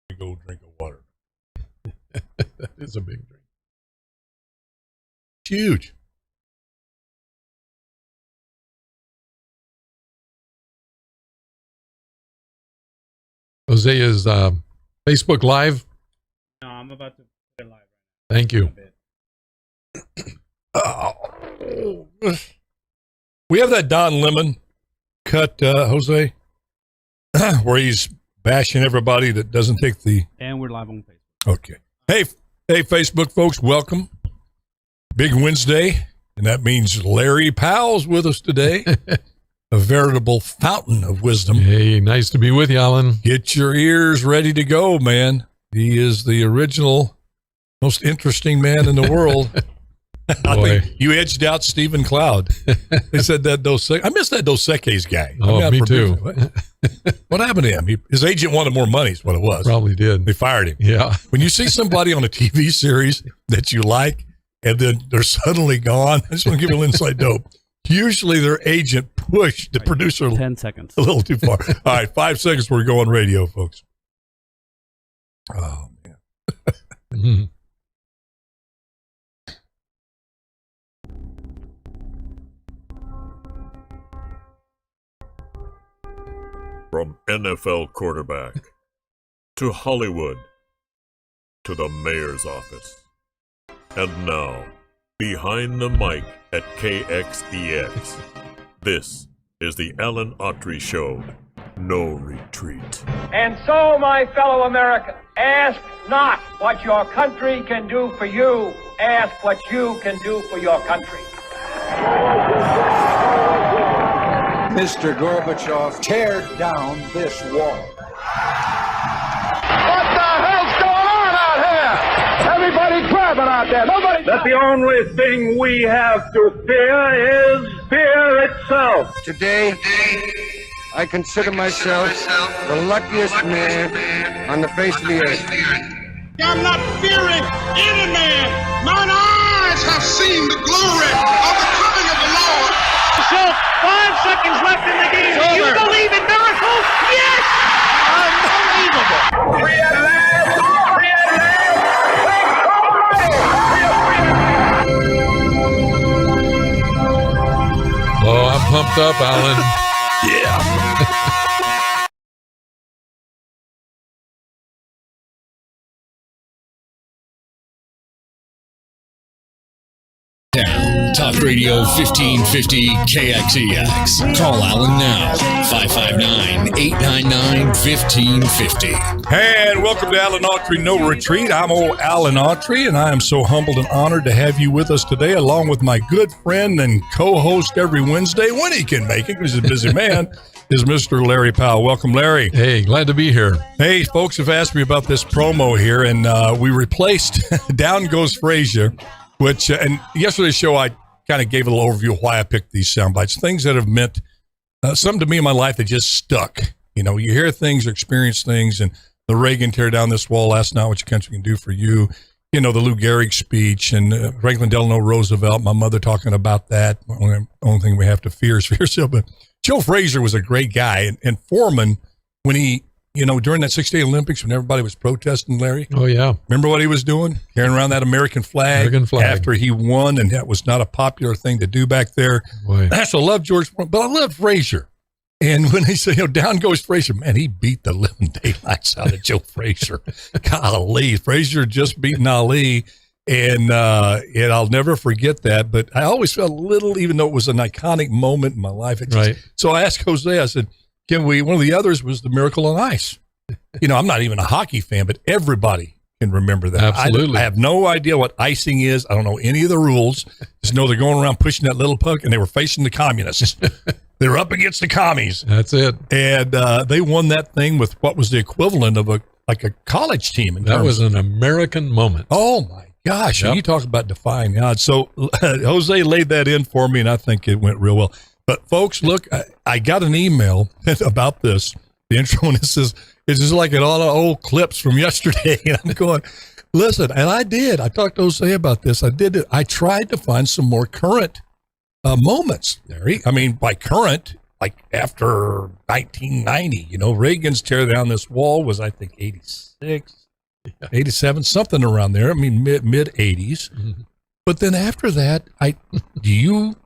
Big old drink of water. That is a big drink. It's huge. Jose is Facebook Live. No, I'm about to put it live. Thank you. Oh. We have that Don Lemon cut, Jose, where he's bashing everybody that doesn't take the... And we're live on Facebook. Okay. Hey, Facebook folks, welcome. Big Wednesday, and that means Larry Powell's with us today. A veritable fountain of wisdom. Hey, nice to be with you, Alan. Get your ears ready to go, man. He is the original, most interesting man in the world. I think you edged out Stephen Cloud. They said that Dos Equis. I miss that Dos Equis guy. Oh, me too. What happened to him? His agent wanted more money is what it was. Probably did. They fired him. Yeah. When you see somebody on a TV series that you like and then they're suddenly gone, I just want to give you a little inside dope. Usually their agent pushed the producer 10 seconds. a little too far. All right, 5 seconds, we're going radio, folks. Oh, man. Mm-hmm. From NFL quarterback to Hollywood to the mayor's office. And now, behind the mic at KXEX, this is the Alan Autry Show. No retreat. And so, my fellow Americans, ask not what your country can do for you. Ask what you can do for your country. Mr. Gorbachev, tear down this wall. What the hell's going on out here? Everybody grabbing out there. Nobody. That the only thing we have to fear is fear itself. Today, I consider myself the luckiest man on the face of the earth. I'm not fearing any man. Mine eyes have seen the glory of the coming of the Lord. So, 5 seconds left in the game. Do you believe in miracles? Yes! Unbelievable. Free at last! Free at last! Oh, I'm pumped up, Alan. Yeah. Talk Radio 1550 KXEX. Call Alan now, 559-899-1550. And welcome to Alan Autry No Retreat. I'm old Alan Autry, and I am so humbled and honored to have you with us today, along with my good friend and co-host every Wednesday, when he can make it, because he's a busy man, is Mr. Larry Powell. Welcome, Larry. Hey, glad to be here. Hey, folks have asked me about this promo here, and we replaced Down Goes Frazier, which, and yesterday's show, I kind of gave a little overview of why I picked these sound bites, things that have meant something to me in my life that just stuck. You know, you hear things or experience things, and the Reagan tear down this wall, ask not what your country can do for you. You know, the Lou Gehrig speech and Franklin Delano Roosevelt, my mother talking about that. Only thing we have to fear is fear still. But Joe Frazier was a great guy. And Foreman, when he, you know, during that 68 Olympics, when everybody was protesting, Larry. Oh, yeah. Remember what he was doing? Carrying around that American flag after he won, and that was not a popular thing to do back there. Boy. I also love George, but I love Frazier. And when they say, you know, down goes Frazier, man, he beat the living daylights out of Joe Frazier. Golly, Frazier just beating Ali. And I'll never forget that. But I always felt a little, even though it was an iconic moment in my life. Right. So I asked Jose, I said, can we, one of the others was the Miracle on Ice. You know, I'm not even a hockey fan, but everybody can remember that. Absolutely. I have no idea what icing is. I don't know any of the rules. Just know they're going around pushing that little puck, and they were facing the communists. They were up against the commies. That's it. And they won that thing with what was the equivalent of a college team. That was an American moment. Oh, my gosh. Yep. You talk about defying God. So Jose laid that in for me, and I think it went real well. But, folks, look, I got an email about this. The intro, and it says, it's just like all the old clips from yesterday. And I'm going, listen, and I did. I talked to Jose about this. I tried to find some more current moments, Larry. I mean, by current, like after 1990. Reagan's tear down this wall was, I think, 86, 87, something around there. I mean, mid 80s. Mm-hmm. But then after that, do you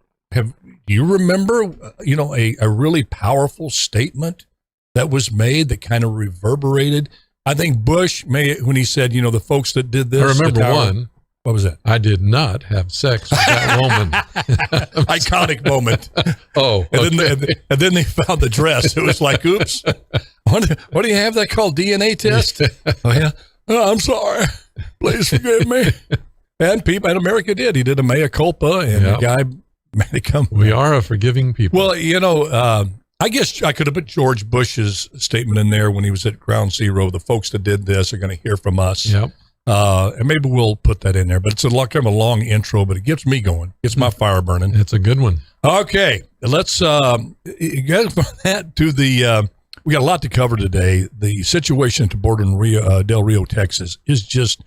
remember, a really powerful statement that was made that kind of reverberated? I think Bush when he said, the folks that did this. I remember one. What was that? I did not have sex with that woman. Iconic moment. Oh, and then they found the dress. It was like, oops. What do you have that called? DNA test? Oh yeah. Oh, I'm sorry. Please forgive me. And America did. He did a mea culpa, and the guy made it come. We are a forgiving people. Well, I guess I could have put George Bush's statement in there when he was at Ground Zero. The folks that did this are going to hear from us. Yep. And maybe we'll put that in there. But it's kind of a long intro, but it gets me going. Gets my fire burning. It's a good one. Okay, let's get from that to the. We got a lot to cover today. The situation at the border in Del Rio, Texas, is just.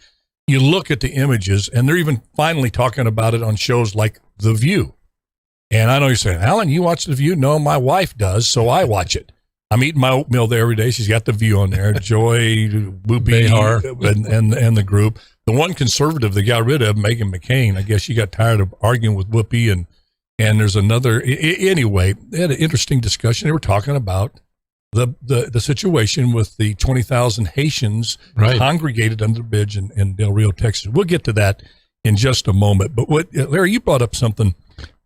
You look at the images, and they're even finally talking about it on shows like The View. And I know you're saying, Alan, you watch The View? No, my wife does, so I watch it. I'm eating my oatmeal there every day. She's got The View on there. Joy, Whoopi, and the group. The one conservative they got rid of, Meghan McCain, I guess she got tired of arguing with Whoopi. And there's another. Anyway, they had an interesting discussion. They were talking about the situation with the 20,000 Haitians congregated under the bridge in Del Rio, Texas. We'll get to that in just a moment. But Larry, you brought up something,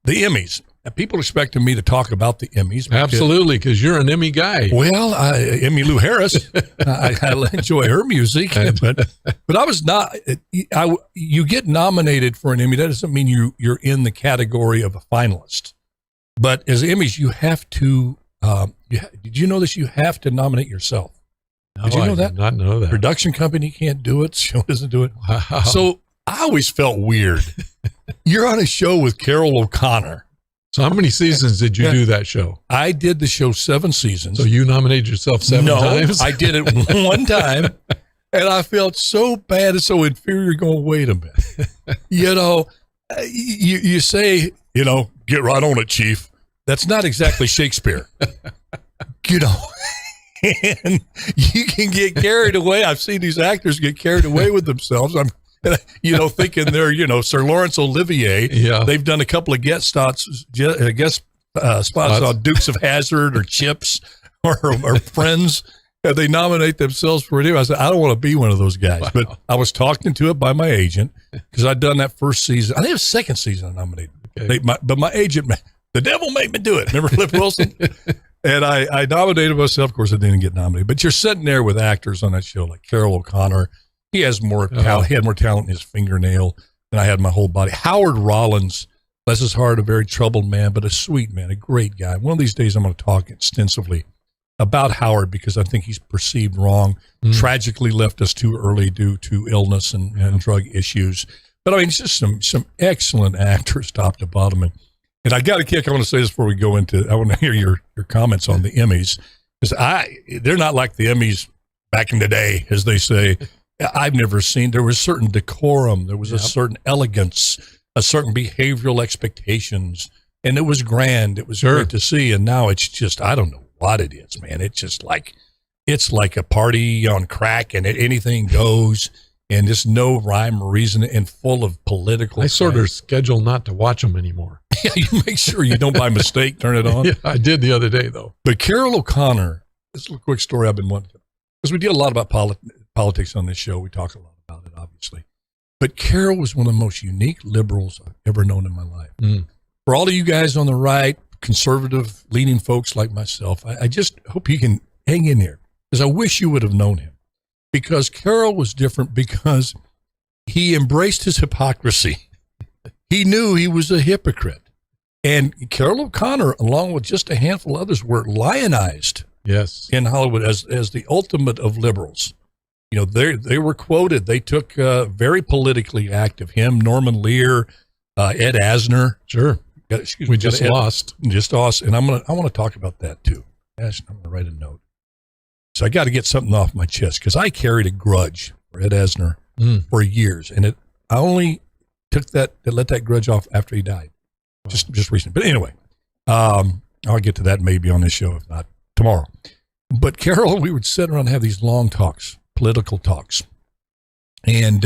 the Emmys. People expected me to talk about the Emmys. Absolutely, because you're an Emmy guy. Well, Emmy Lou Harris, I enjoy her music, but I was not. You get nominated for an Emmy. That doesn't mean you're in the category of a finalist. But as Emmys, you have to. Did you know this? You have to nominate yourself. Did you know that? I did not know that. Production company can't do it. Show doesn't do it. Wow. So I always felt weird. You're on a show with Carol O'Connor. So how many seasons did you do that show? I did the show 7 seasons. So you nominated yourself 7 times? No, I did it one time, and I felt so bad and so inferior going, wait a minute. You say, get right on it, Chief. That's not exactly Shakespeare. And you can get carried away. I've seen these actors get carried away with themselves. I'm thinking they're, Sir Laurence Olivier. Yeah. They've done a couple of guest spots on Dukes of Hazzard or Chips or Friends. And they nominate themselves for it. I said, I don't want to be one of those guys. Wow. But I was talked into it by my agent because I'd done that first season. I think it was second season I nominated. Okay. But my agent, the devil made me do it. Remember Flip Wilson? And I nominated myself. Of course, I didn't get nominated. But you're sitting there with actors on that show like Carol O'Connor. He has more talent. He had more talent in his fingernail than I had in my whole body. Howard Rollins, bless his heart, a very troubled man, but a sweet man, a great guy. One of these days I'm going to talk extensively about Howard because I think he's perceived wrong, tragically left us too early due to illness and drug issues. But I mean, it's just some excellent actors top to bottom. And I got a kick. I want to say this before we go into, I want to hear your comments on the Emmys. Because they're not like the Emmys back in the day, as they say. I've never seen, there was certain decorum, there was a certain elegance, a certain behavioral expectations, and it was grand. It was great to see. And now it's just, I don't know what it is, man. It's just like, it's like a party on crack and anything goes. And just no rhyme or reason and full of political. I sort of schedule not to watch them anymore. Yeah, you make sure you don't by mistake turn it on. Yeah, I did the other day, though. But Carol O'Connor, this is a quick story I've been wanting to, because we deal a lot about politics on this show. We talk a lot about it, obviously. But Carol was one of the most unique liberals I've ever known in my life. For all of you guys on the right, conservative leaning folks like myself, I just hope you can hang in there, because I wish you would have known him. Because Carol was different because he embraced his hypocrisy. He knew he was a hypocrite. And Carol O'Connor, along with just a handful of others, were lionized in Hollywood as the ultimate of liberals. They were quoted. They took very politically active. Him, Norman Lear, Ed Asner. Sure. We just lost. And I want to talk about that too. I'm going to write a note. So I got to get something off my chest because I carried a grudge for Ed Asner for years, and I only let that grudge off after he died, just recently. But anyway, I'll get to that maybe on this show, if not tomorrow. But Carol, we would sit around and have these long talks, political talks. And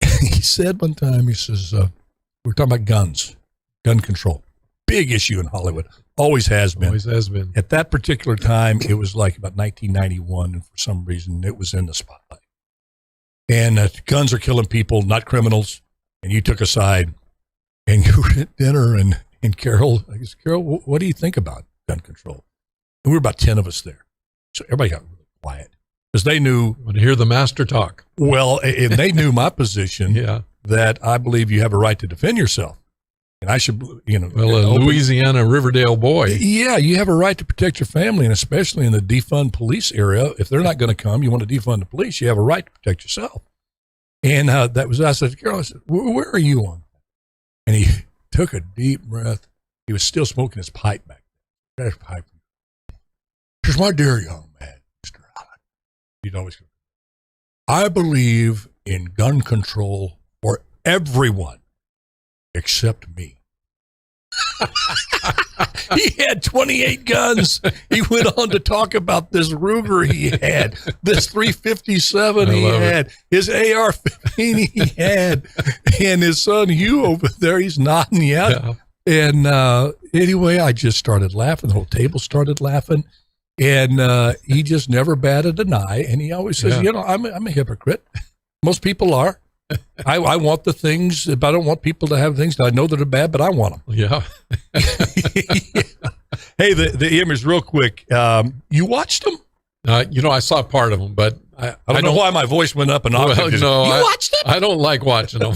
he said one time, he says, we were talking about guns, gun control. Big issue in Hollywood. Always has been. Always has been. At that particular time, it was like about 1991, and for some reason, it was in the spotlight. And guns are killing people, not criminals. And you took a side, and you were at dinner, and Carol, I guess, Carol, what do you think about gun control? And we were about 10 of us there. So everybody got really quiet because they knew. Want to hear the master talk. Well, and they knew my position that I believe you have a right to defend yourself. And I should, Well, a Louisiana Riverdale boy. Yeah, you have a right to protect your family, and especially in the defund police area. If they're not going to come, you want to defund the police, you have a right to protect yourself. And that was, I said, Carol, I said, where are you on? And he took a deep breath. He was still smoking his pipe back there. Here's my dear young man, Mr. Allen. He'd always go, I believe in gun control for everyone except me. He had 28 guns. He went on to talk about this Ruger he had, this 357 he had, his AR-15 he had, and his son Hugh over there, he's nodding yeah. And anyway, I just started laughing. The whole table started laughing. And he just never batted an eye. And he always says, I'm a hypocrite. Most people are. I want the things, but I don't want people to have things that I know that are bad, but I want them. Yeah. Hey, the Emmys, real quick. You watched them? I saw part of them, but I don't know why my voice went up an octave. Well, you watched them? I don't like watching them.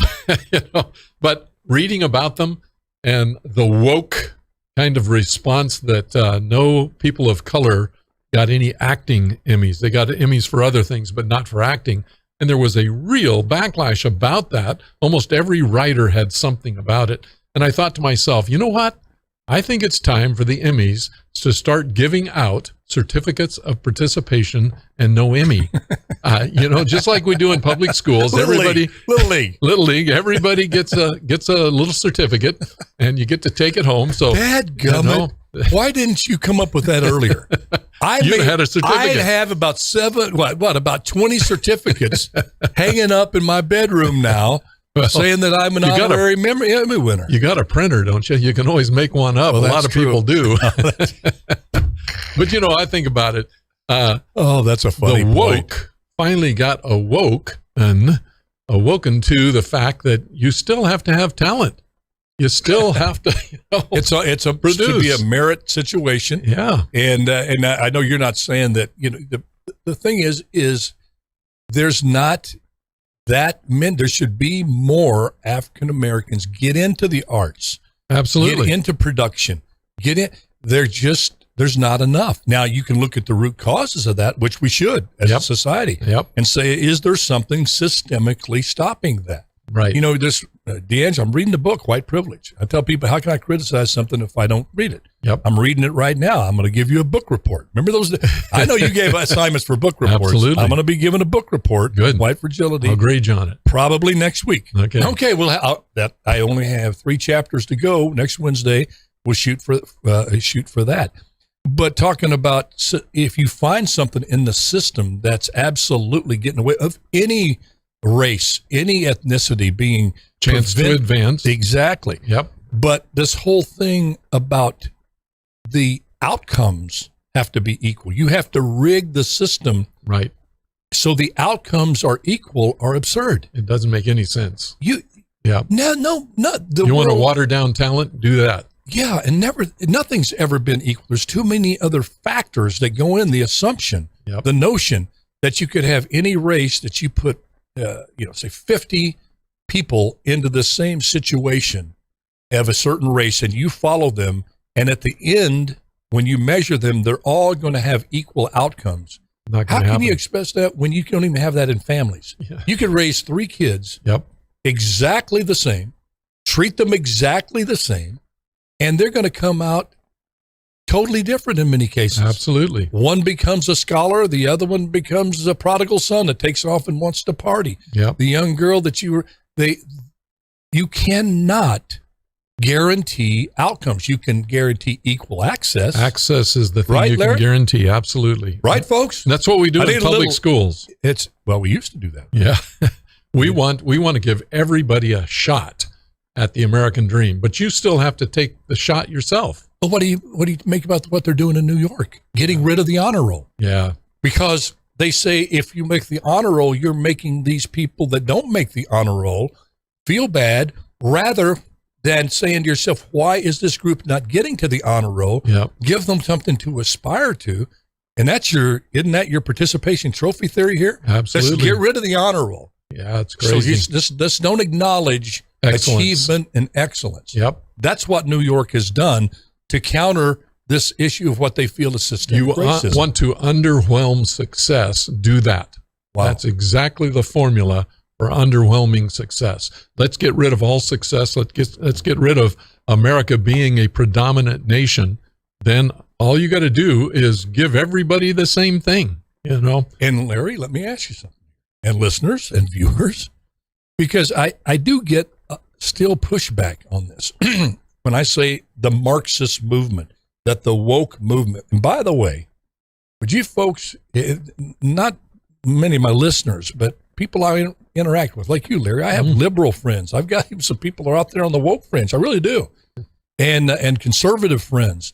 But reading about them and the woke kind of response that no people of color got any acting Emmys. They got Emmys for other things, but not for acting. And there was a real backlash about that. Almost every writer had something about it. And I thought to myself, you know what? I think it's time for the Emmys to start giving out certificates of participation and no Emmy. Just like we do in public schools. Little League. Everybody gets a little certificate, and you get to take it home. So, dadgummit, why didn't you come up with that earlier? You had a certificate. I have about about 20 certificates hanging up in my bedroom now. Saying that I'm an honorary Emmy winner. You got a printer, don't you? You can always make one up. Well, a lot of people do. But, I think about it. That's a funny The woke point. Finally got awoken to the fact that you still have to have talent. You still have to. It's supposed to be a merit situation. Yeah. And I know you're not saying that. The thing is there's not that meant there should be more African Americans get into the arts. Absolutely. Get into production. Get in. There's not enough. Now you can look at the root causes of that, which we should as a society, and say, is there something systemically stopping that? Right. This D'Angelo, I'm reading the book, White Privilege. I tell people, how can I criticize something if I don't read it? Yep. I'm reading it right now. I'm going to give you a book report. Remember those? I know you gave assignments for book reports. Absolutely. I'm going to be given a book report. Good. White Fragility. I'll grade you on it. Probably next week. Okay. Well, I only have 3 chapters to go. Next Wednesday, we'll shoot for that. But talking about if you find something in the system that's absolutely getting away of any race, any ethnicity being chance to advance. Exactly. Yep. But this whole thing about the outcomes have to be equal. You have to rig the system. Right. So the outcomes are equal or absurd. It doesn't make any sense. No. You want to water down talent? Do that. Yeah, and nothing's ever been equal. There's too many other factors that go in the assumption, the notion that you could have any race that you put, say 50 people into the same situation of a certain race, and you follow them, and at the end, when you measure them, they're all going to have equal outcomes. How can you express that when you don't even have that in families? Yeah. You could raise 3 kids exactly the same, treat them exactly the same, and they're going to come out totally different in many cases. Absolutely. One becomes a scholar. The other one becomes a prodigal son that takes off and wants to party. Yep. The young girl that you cannot guarantee outcomes. You can guarantee equal access. Access is the thing Right, you Larry? can guarantee. Absolutely. Right, folks? And that's what we do I in need a public little- schools. We used to do that. Yeah. we want to give everybody a shot at the American dream, but you still have to take the shot yourself. Well, what do you make about what they're doing in New York? Getting rid of the honor roll. Yeah. Because they say if you make the honor roll, you're making these people that don't make the honor roll feel bad, rather than saying to yourself, why is this group not getting to the honor roll? Yep. Give them something to aspire to. And isn't that your participation trophy theory here? Absolutely. Let's get rid of the honor roll. Yeah, it's crazy. So just don't acknowledge Excellence. achievement and excellence. Yep. That's what New York has done to counter this issue of what they feel is systemic You racism. want to underwhelm success, do that. Wow. That's exactly the formula for underwhelming success. Let's get rid of all success. Let's get rid of America being a predominant nation. Then all you got to do is give everybody the same thing, you know. And Larry, let me ask you something, and listeners and viewers, because I do get still pushback on this when I say the Marxist movement, that the woke movement. And by the way, would you folks, not many of my listeners, but people I interact with, like you, Larry, I have liberal friends. I've got even some people who are out there on the woke fringe. I really do. And conservative friends.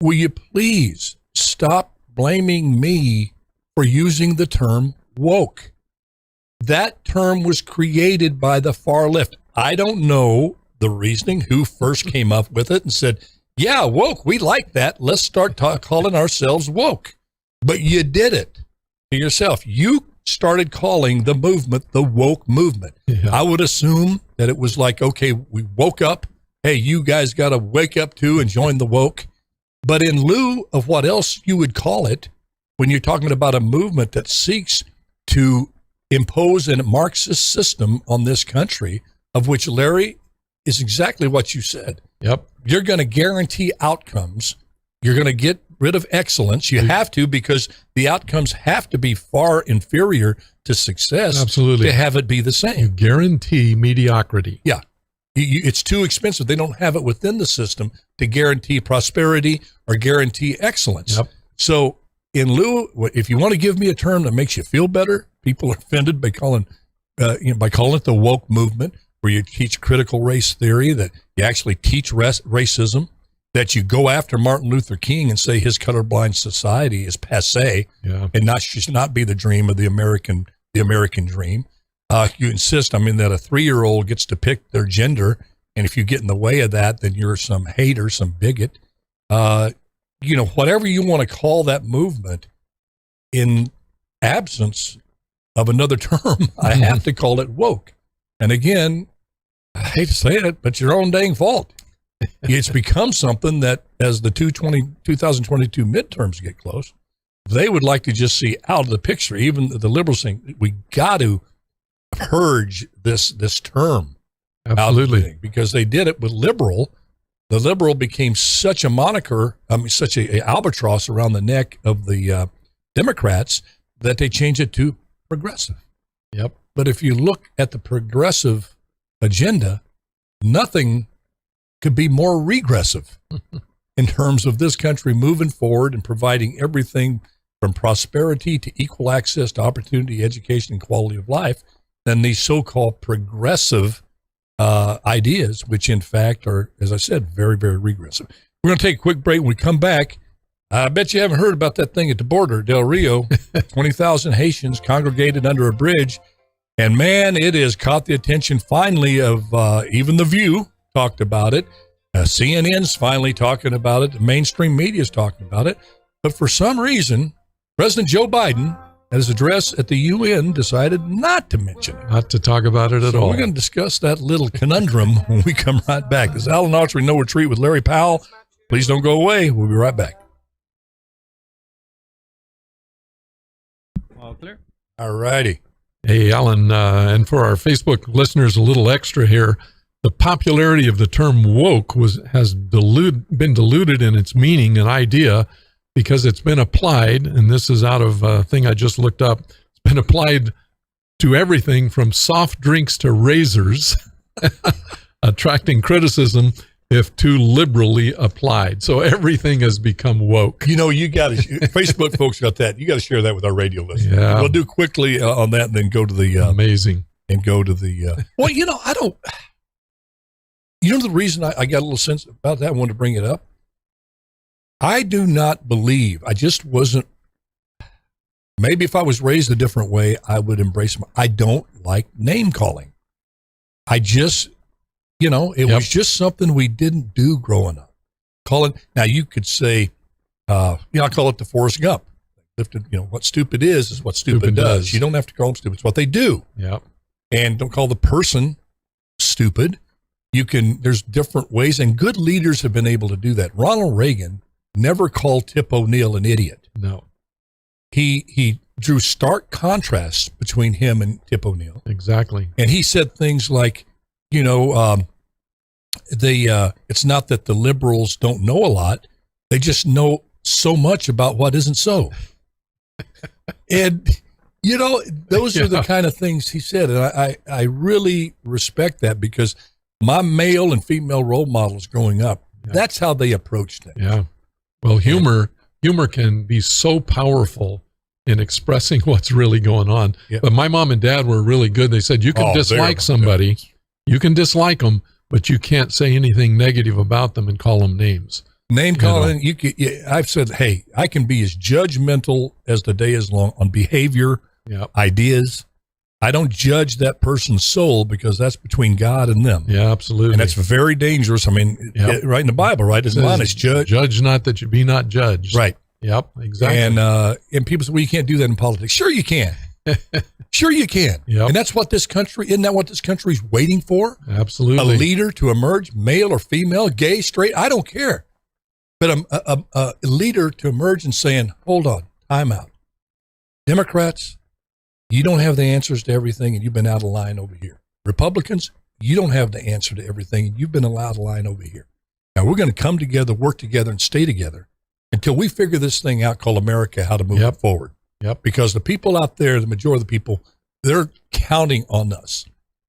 Will you please stop blaming me for using the term woke? That term was created by the far left. I don't know the reasoning, who first came up with it and said, yeah, woke, we like that. Let's start calling ourselves woke. But you did it to yourself. You started calling the movement the woke movement. Yeah. I would assume that it was like, okay, we woke up. Hey, you guys got to wake up too and join the woke. But in lieu of what else you would call it, when you're talking about a movement that seeks to impose a Marxist system on this country, of which, Larry, is exactly what you said. Yep. You're going to guarantee outcomes. You're going to get rid of excellence. You have to, because the outcomes have to be far inferior to success. Absolutely. To have it be the You same. guarantee mediocrity. Yeah. It's too expensive. They don't have it within the system to guarantee prosperity or guarantee excellence. Yep. So in lieu, if you want to give me a term that makes you feel better, people are offended by calling it the woke movement, where you teach critical race theory, that you actually teach racism, that you go after Martin Luther King and say his colorblind society is passé, Yeah. and should not be the dream of the American dream. You insist, that a 3-year-old gets to pick their gender, and if you get in the way of that, then you're some hater, some bigot. Whatever you want to call that movement, in absence of another term, I have to call it woke. And again, I hate to say it, but your own dang fault. It's become something that, as the 2022 midterms get close, they would like to just see out of the picture. Even the liberals saying, we got to purge this term. Absolutely. Out of the thing, because they did it with liberal. The liberal became such a moniker, such a albatross around the neck of the Democrats, that they changed it to progressive. Yep. But if you look at the progressive agenda, nothing could be more regressive in terms of this country moving forward and providing everything from prosperity to equal access to opportunity, education, and quality of life than these so-called progressive ideas, which in fact are, as I said, very, very regressive. We're going to take a quick break. When we come back, I bet you haven't heard about that thing at the border, Del Rio. 20,000 Haitians congregated under a bridge. And man, it has caught the attention finally of even The View talked about it. CNN's finally talking about it. The mainstream media is talking about it. But for some reason, President Joe Biden, at his address at the UN, decided not to mention it. Not to talk about it at all. We're going to discuss that little conundrum when we come right back. This is Alan Autry, No Retreat with Larry Powell. Please don't go away. We'll be right back. All clear? All righty. Hey, Alan, and for our Facebook listeners, a little extra here. The popularity of the term woke has been diluted in its meaning and idea, because it's been applied, and this is out of a thing I just looked up, it's been applied to everything from soft drinks to razors, attracting criticism if too liberally applied. So everything has become woke. You know, you got to, Facebook folks got that. You got to share that with our radio listeners. Yeah. We'll do quickly on that and then go to the, Amazing. and go to the, well, you know, the reason I got a little sense about that, I wanted to bring it up. I do not believe, I just wasn't, maybe if I was raised a different way, I would embrace I don't like name calling. I just, you know, it was just something we didn't do growing up. Now you could say, I call it the Forrest Gump. What stupid is what stupid does. You don't have to call them stupid. It's what they do. Yep. And don't call the person stupid. There's different ways, and good leaders have been able to do that. Ronald Reagan never called Tip O'Neill an idiot. No. He drew stark contrasts between him and Tip O'Neill. Exactly. And he said things like, it's not that the liberals don't know a lot. They just know so much about what isn't so. And, those are the kind of things he said. And I really respect that, because my male and female role models growing up, that's how they approached it. Yeah. Well, humor can be so powerful in expressing what's really going on. Yeah. But my mom and dad were really good. They said, you can dislike somebody, you can dislike them, but you can't say anything negative about them and call them names. Name calling, I've said, hey, I can be as judgmental as the day is long on behavior, ideas. I don't judge that person's soul, because that's between God and them. Yeah, absolutely. And that's very dangerous. I mean, right in the Bible, right? It's honest, judge not that you be not judged. Right. Yep, exactly. And people say, well, you can't do that in politics. Sure you can. Sure you can. Yep. And that's what isn't that what this country's waiting for? Absolutely. A leader to emerge, male or female, gay, straight, I don't care. But a leader to emerge and saying, hold on, time out. Democrats, you don't have the answers to everything, and you've been out of line over here. Republicans, you don't have the answer to everything, and you've been out of line over here. Now we're going to come together, work together, and stay together until we figure this thing out called America, how to move it forward. Yep. Because the people out there, the majority of the people, they're counting on us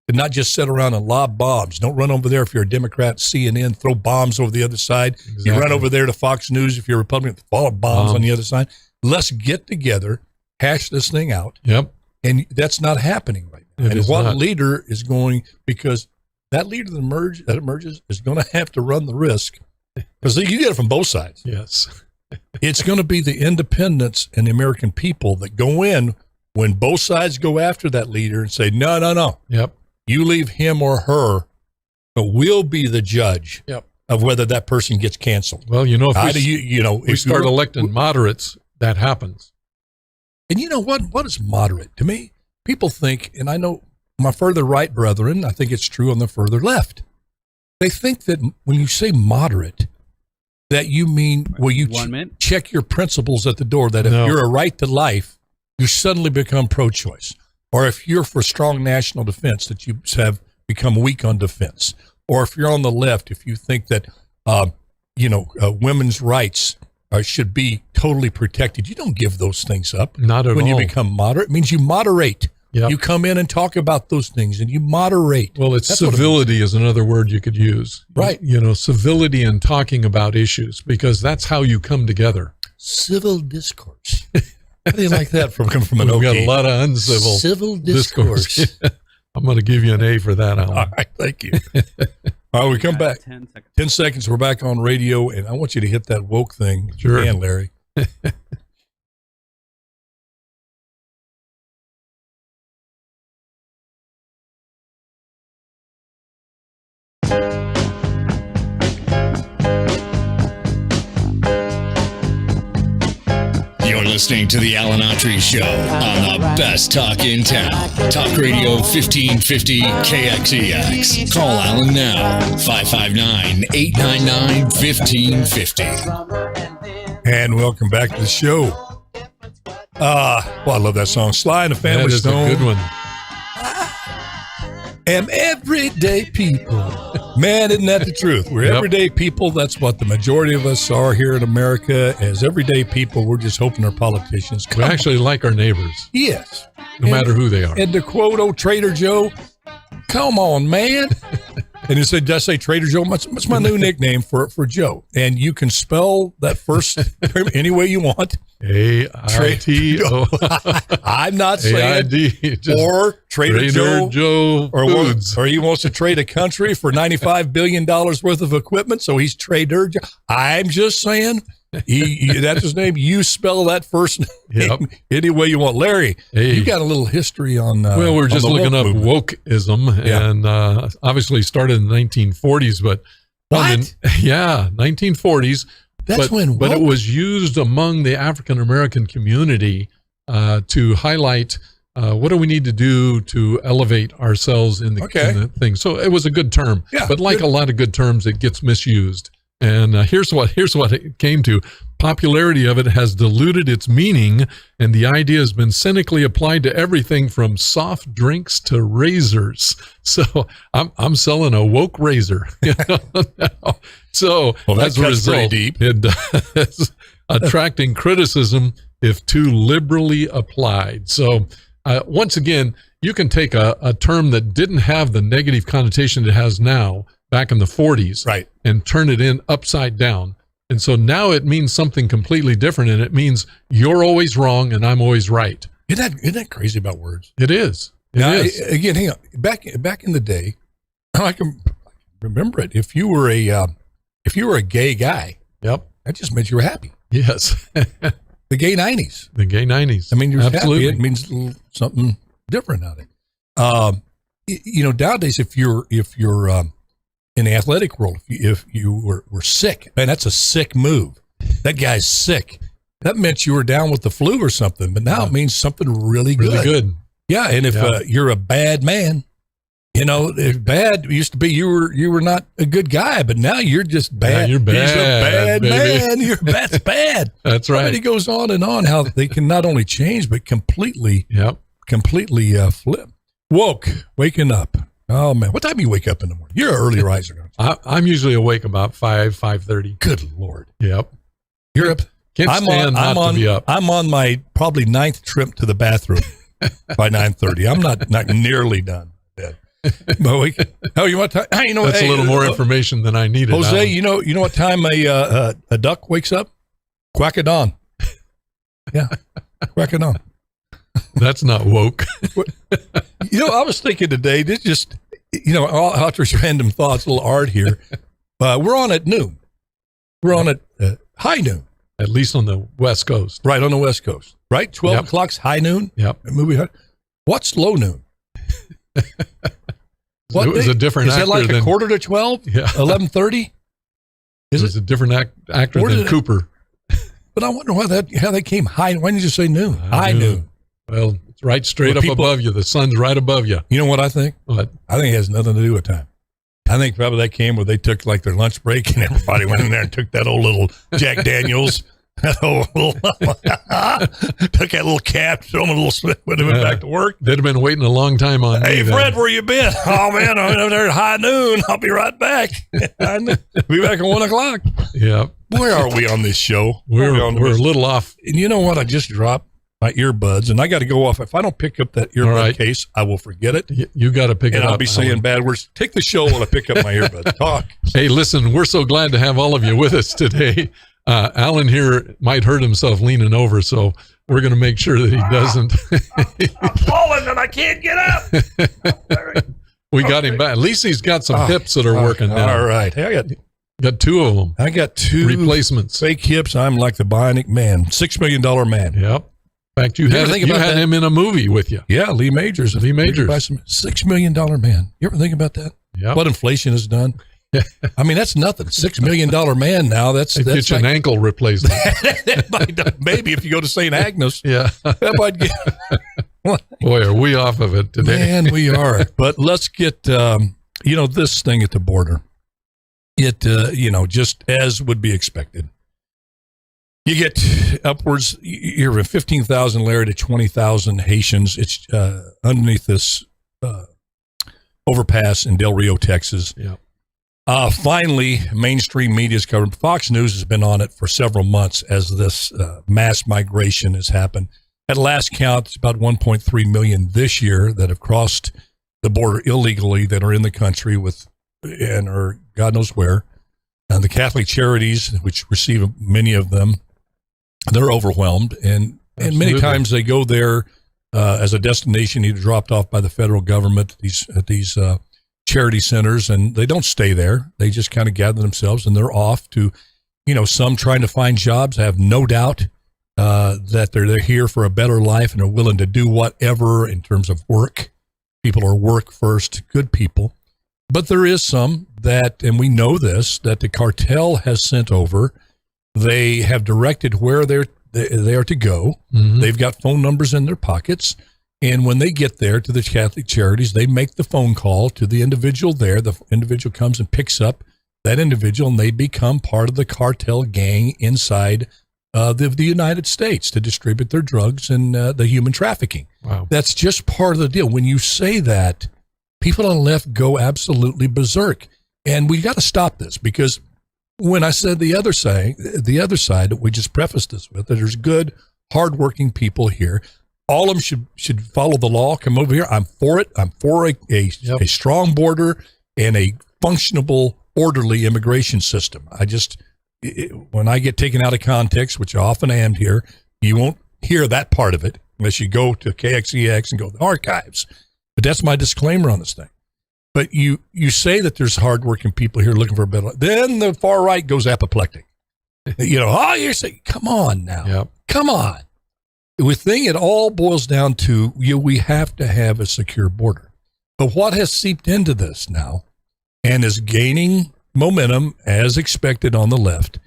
to not just sit around and lob bombs. Don't run over there if you're a Democrat, CNN, throw bombs over the other side. Exactly. You run over there to Fox News if you're a Republican, follow bombs on the other side. Let's get together, hash this thing out. Yep. And that's not happening right now. And what leader is going, because that leader that emerges is going to have to run the risk, because you get it from both sides. Yes. It's going to be the independents and the American people that go in when both sides go after that leader and say, no. Yep. You leave him or her, but we'll be the judge of whether that person gets canceled. Well, if we start electing moderates, that happens. And you know what? What is moderate? To me, people think, and I know my further right brethren, I think it's true on the further left. They think that when you say moderate, that you mean, well, you check your principles at the door, that if you're a right to life, you suddenly become pro-choice. Or if you're for strong national defense, that you have become weak on defense. Or if you're on the left, if you think that, women's rights should be totally protected, you don't give those things up. Not at all. When you become moderate, it means you moderate. Yep. You come in and talk about those things, and you moderate. Well, civility is another word you could use. Right. Civility and talking about issues, because that's how you come together. Civil discourse. How do you like that from an We've got a lot of uncivil civil discourse. I'm going to give you an A for that, Alan. All right, thank you. All right, we come back. 10 seconds. 10 seconds, we're back on radio, and I want you to hit that woke thing. Sure. You can, Larry. You're listening to the Alan Autry Show on the best talk in town. Talk Radio 1550 KXEX. Call Alan now, 559-899-1550. And welcome back to the show. I love that song. Sly and the Family Stone. That is a good one. Am everyday people. Man, isn't that the truth? We're everyday people. That's what the majority of us are here in America. As everyday people, we're just hoping our politicians come. We actually like our neighbors. Yes. No matter who they are. And to quote old Trader Joe, come on, man. And it said, "Did I say Trader Joe? What's my new nickname for Joe?" And you can spell that first term any way you want. A-I-T-O. I'm not saying A-I-D. or Trader Joe Foods. or he wants to trade a country for $95 billion worth of equipment, so he's Trader Joe. I'm just saying, that's his name. You spell that first name any way you want. Larry, you got a little history on well, we're just looking up movement. wokeism, and obviously started in the 1940s, but what? 1940s. That's when but it was used among the African American community to highlight what do we need to do to elevate ourselves in the thing. So it was a good term, but like a lot of good terms, it gets misused. And here's what it came to. Popularity of it has diluted its meaning, and the idea has been cynically applied to everything from soft drinks to razors. So I'm selling a woke razor. So as a result, it does attracting criticism if too liberally applied. So once again, you can take a term that didn't have the negative connotation it has now back in the 40s, right, and turn it in upside down. And so now it means something completely different, and it means you're always wrong and I'm always right. Isn't that crazy about words? It is. Again, hang on. Back in the day, I can remember it. If you were a gay guy, that just meant you were happy. Yes. The gay 90s. The gay 90s. I mean, you're absolutely. happy. It means something different out of it. Nowadays, if you're in the athletic world, if you were sick, man, that's a sick move. That guy's sick. That meant you were down with the flu or something, but now it means something really good. Really good. Yeah, and if you're a bad man, if bad used to be you were not a good guy, but now you're just bad. Yeah, you're bad. He's a bad baby. man. That's bad. That's right. And he goes on and on how they can not only change but completely flip. Waking up. Oh man, what time do you wake up in the morning? You're an early riser. I'm usually awake about 5:30. Good Lord. Yep. You're up. Can't stand not to be up. I'm on my probably 9th trip to the bathroom by 9:30. I'm not nearly done. You want to? That's a little more information than I needed. Jose, you know what time a duck wakes up? Quack of dawn. Yeah, quack of dawn. That's not woke. I was thinking today, this just, Autry's random thoughts, a little art here. We're on at noon. We're on at high noon. At least on the West Coast. Right, on the West Coast. Right? 12 o'clock's high noon? Yep. What's low noon? It was a different actor. Is that like a quarter to 12? Yeah. 11:30? It was a different actor than Cooper. But I wonder how they came high. Why didn't you say noon? High noon. Well, it's right straight up above you. The sun's right above you. You know what I think? What? I think it has nothing to do with time. I think probably that came where they took like their lunch break and everybody went in there and took that old little Jack Daniels. Took that little cap, threw him a little slip, went back to work. They'd have been waiting a long time on me. Hey, Fred, where you been? Oh, man, I'm over there at high noon. I'll be right back. Be back at 1 o'clock. Yeah. Where are we on this show? We're a little off. And you know what? I just dropped my earbuds, and I got to go off. If I don't pick up that earbud case, I will forget it. You got to pick it up. And I'll be saying bad words. Take the show while I pick up my earbuds. Talk. Hey, listen, we're so glad to have all of you with us today. Alan here might hurt himself leaning over, so we're going to make sure that he doesn't. I'm falling and I can't get up. We got him back. At least he's got some hips that are working now. All right. Hey, I got two of them. I got two replacements. Fake hips. I'm like the bionic man. $6 million man. Yep. In fact, you had him in a movie with you. Yeah, Lee Majors. $6 million man. You ever think about that? Yeah. What inflation has done? I mean, that's nothing. $6 million man now. That's get you an ankle replacement. Maybe if you go to St. Agnes. Yeah. That might get. Boy, are we off of it today. Man, we are. But let's get, this thing at the border. It, just as would be expected. You get upwards, you're from 15,000 Larry to 20,000 Haitians. It's underneath this overpass in Del Rio, Texas. Yeah. Finally, mainstream media's covered. Fox News has been on it for several months as this mass migration has happened. At last count, it's about 1.3 million this year that have crossed the border illegally that are in the country with and or God knows where. And the Catholic charities, which receive many of them, they're overwhelmed. And many times they go there as a destination, either dropped off by the federal government, these charity centers, and they don't stay there. They just kind of gather themselves and they're off to, some trying to find jobs. I have no doubt that they're here for a better life and are willing to do whatever in terms of work. People are work first, good people. But there is some that, and we know this, that the cartel has sent over. They have directed where they are to go. Mm-hmm. They've got phone numbers in their pockets. And when they get there to the Catholic charities, they make the phone call to the individual there. The individual comes and picks up that individual, and they become part of the cartel gang inside the United States to distribute their drugs and the human trafficking. Wow. That's just part of the deal. When you say that, people on the left go absolutely berserk. And we got to stop this, because when I said the other side that we just prefaced this with, that there's good, hardworking people here. All of them should follow the law, come over here. I'm for it. I'm for a strong border and a functionable, orderly immigration system. When I get taken out of context, which I often am here, you won't hear that part of it unless you go to KXEX and go to the archives. But that's my disclaimer on this thing. But you say that there's hardworking people here looking for a better life. Then the far right goes apoplectic. You're saying, come on now. Yep. Come on. The thing, it all boils down to, we have to have a secure border. But what has seeped into this now and is gaining momentum as expected on the left,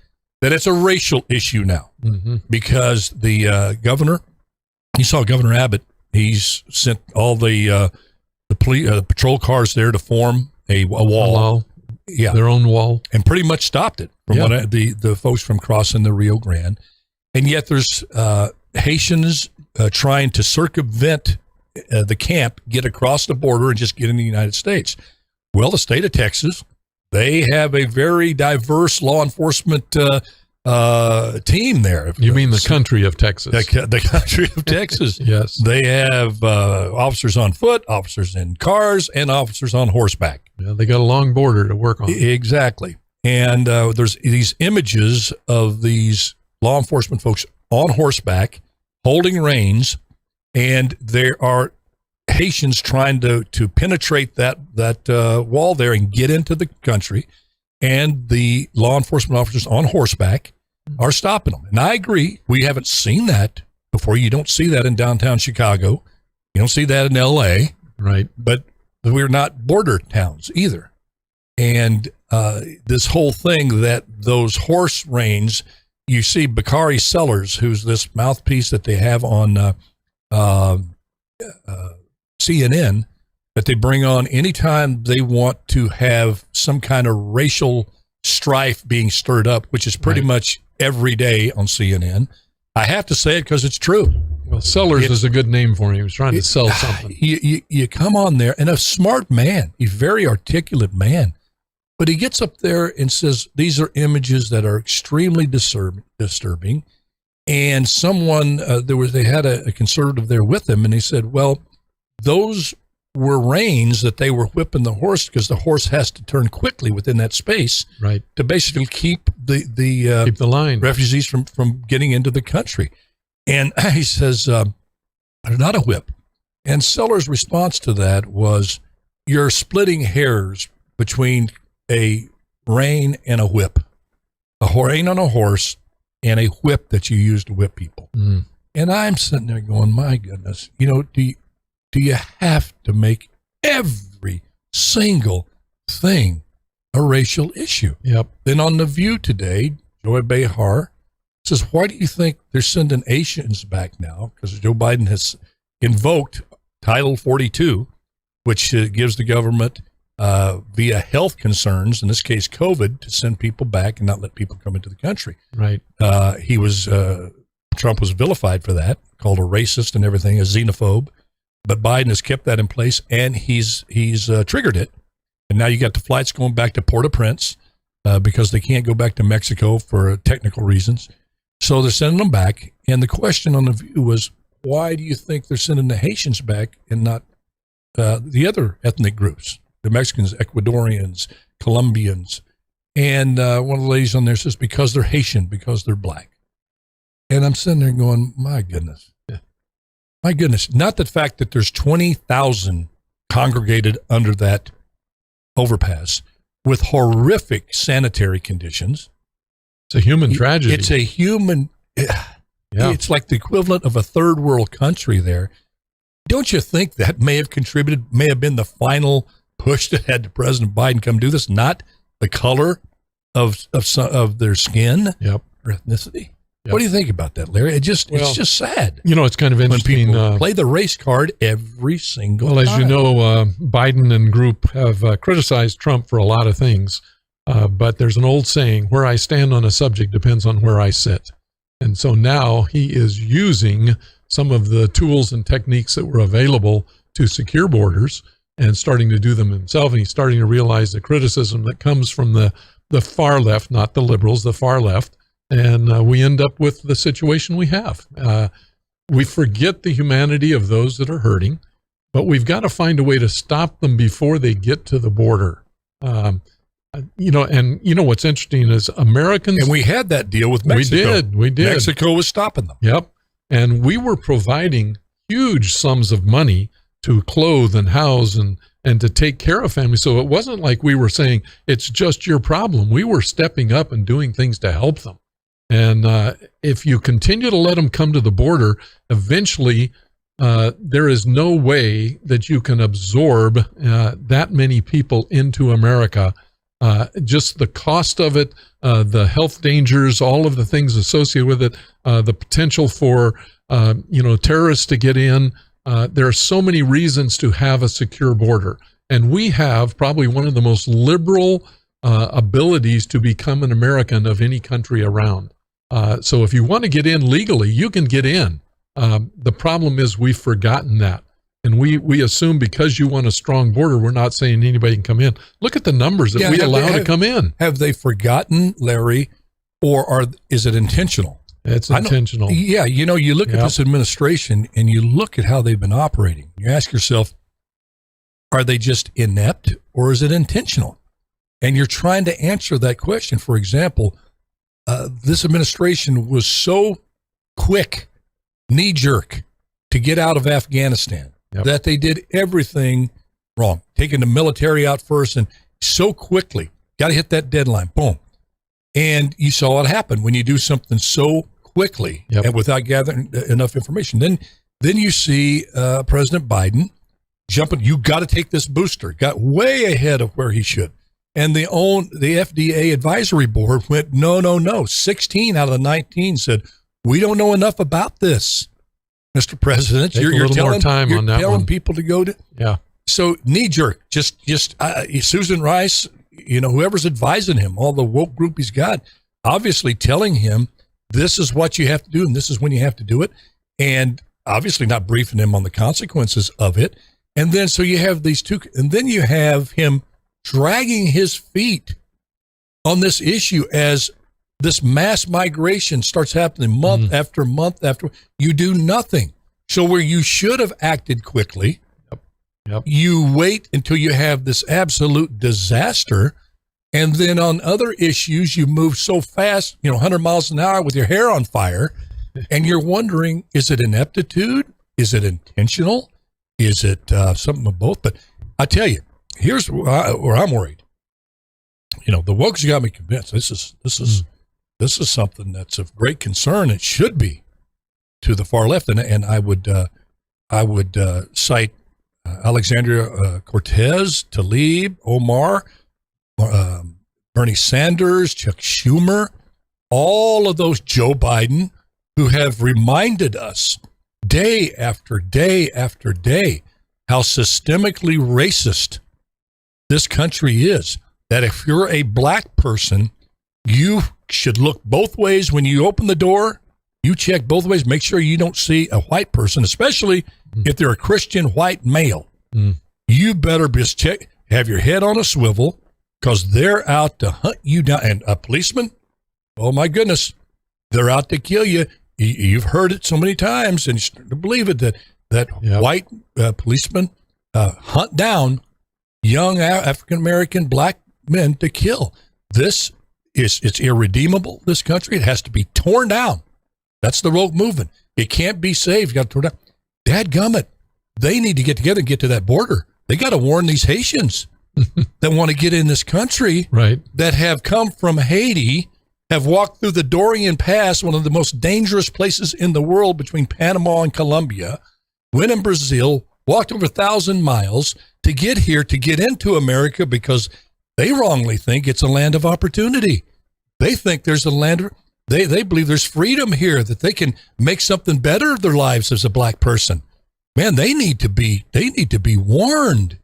that it's a racial issue now. Mm-hmm. Because the governor, you saw Governor Abbott, he's sent all the patrol cars there to form a wall. Yeah. Their own wall. And pretty much stopped it from the folks from crossing the Rio Grande. And yet there's Haitians trying to circumvent the camp, get across the border and just get in the United States. Well, the state of Texas, they have a very diverse law enforcement team there. You mean the country of Texas? The country of Texas. Yes. They have officers on foot, officers in cars, and officers on horseback. Yeah, they got a long border to work on. Exactly. And there's these images of these law enforcement folks on horseback holding reins, and there are Haitians trying to penetrate that wall there and get into the country, and the law enforcement officers on horseback are stopping them. And I agree, we haven't seen that before. You don't see that in downtown Chicago. You don't see that in L.A. Right. But we're not border towns either. And this whole thing that those horse reins, you see Bakari Sellers, who's this mouthpiece that they have on CNN, that they bring on anytime they want to have some kind of racial strife being stirred up, which is pretty much every day on CNN. I have to say it because it's true. Well, Sellers is a good name for him. He was trying to sell something. You come on there, and a smart man, a very articulate man, but he gets up there and says, these are images that are extremely disturbing. And someone, they had a conservative there with them, and he said, well, those were reins that they were whipping the horse because the horse has to turn quickly within that space, right, to basically keep the line refugees from getting into the country. And he says, they're not a whip. And Sellers' response to that was, you're splitting hairs between a rein and a whip. A rein on a horse and a whip that you use to whip people. Mm. And I'm sitting there going, my goodness, do you have to make every single thing a racial issue? Yep. Then on The View today, Joy Behar says, why do you think they're sending Asians back now? Because Joe Biden has invoked Title 42, which gives the government, via health concerns, in this case COVID, to send people back and not let people come into the country. Right. Trump was vilified for that, called a racist and everything, a xenophobe. But Biden has kept that in place, and he's triggered it. And now you got the flights going back to Port-au-Prince because they can't go back to Mexico for technical reasons. So they're sending them back. And the question on The View was, why do you think they're sending the Haitians back and not the other ethnic groups, the Mexicans, Ecuadorians, Colombians. And one of the ladies on there says, because they're Haitian, because they're black. And I'm sitting there going, my goodness. My goodness. Not the fact that there's 20,000 congregated under that overpass with horrific sanitary conditions. It's a human tragedy. It's a human, it's like the equivalent of a third world country there. Don't you think that may have contributed, may have been the final push that had to President Biden come do this, not the color of their skin or ethnicity? Yep. What do you think about that, Larry? It's just sad. It's kind of interesting. When people play the race card every single time. Well, as you know, Biden and group have criticized Trump for a lot of things, but there's an old saying, where I stand on a subject depends on where I sit. And so now he is using some of the tools and techniques that were available to secure borders and starting to do them himself. And he's starting to realize the criticism that comes from the far left, not the liberals, the far left. And we end up with the situation we have. We forget the humanity of those that are hurting, but we've got to find a way to stop them before they get to the border. And what's interesting is Americans. And we had that deal with Mexico. We did. Mexico was stopping them. Yep. And we were providing huge sums of money to clothe and house and to take care of families. So it wasn't like we were saying, it's just your problem. We were stepping up and doing things to help them. And if you continue to let them come to the border, eventually there is no way that you can absorb that many people into America. Just the cost of it, the health dangers, all of the things associated with it, the potential for terrorists to get in. There are so many reasons to have a secure border. And we have probably one of the most liberal abilities to become an American of any country around. So if you want to get in legally, you can get in. The problem is we've forgotten that. And we assume because you want a strong border, we're not saying anybody can come in. Look at the numbers that we allow to come in. Have they forgotten, Larry, or is it intentional? It's intentional. Yeah, you look at this administration and you look at how they've been operating. You ask yourself, are they just inept or is it intentional? And you're trying to answer that question. For example, this administration was so quick, knee-jerk, to get out of Afghanistan that they did everything wrong, taking the military out first and so quickly, got to hit that deadline, boom. And you saw what happened when you do something so quickly and without gathering enough information. Then you see President Biden jumping, you got to take this booster, got way ahead of where he should. And the FDA advisory board went, no. 16 out of the 19 said, we don't know enough about this, Mr. President. You're telling people to go to. Yeah. So knee jerk, just Susan Rice, whoever's advising him, all the woke group he's got, obviously telling him this is what you have to do and this is when you have to do it, and obviously not briefing him on the consequences of it. And then so you have these two, and then you have him dragging his feet on this issue as this mass migration starts happening month after month after. You do nothing. So where you should have acted quickly, you wait until you have this absolute disaster. And then on other issues, you move so fast, 100 miles an hour with your hair on fire. And you're wondering, is it ineptitude? Is it intentional? Is it something of both? But I tell you, here's where I'm worried. The woke's got me convinced. This is something that's of great concern. It should be to the far left, and I would cite Alexandria Cortez, Tlaib, Omar, Bernie Sanders, Chuck Schumer, all of those, Joe Biden, who have reminded us day after day after day how systemically racist this country is, that if you're a black person, you should look both ways when you open the door. You check both ways, make sure you don't see a white person, especially if they're a Christian white male. You better just check, have your head on a swivel, because they're out to hunt you down. And a policeman, oh my goodness, they're out to kill you. You've heard it so many times, and you start to believe it, that white policemen hunt down young African-American, black men to kill. It's irredeemable, this country. It has to be torn down. That's the rogue movement. It can't be saved. You got to torn down. Dadgummit. They need to get together and get to that border. They got to warn these Haitians that want to get in this country, right, that have come from Haiti, have walked through the Dorian Pass, one of the most dangerous places in the world between Panama and Colombia, went in Brazil, walked over 1,000 miles to get here, to get into America, because they wrongly think it's a land of opportunity. They think there's a land, they believe there's freedom here, that they can make something better of their lives as a black person. Man, they need to be warned.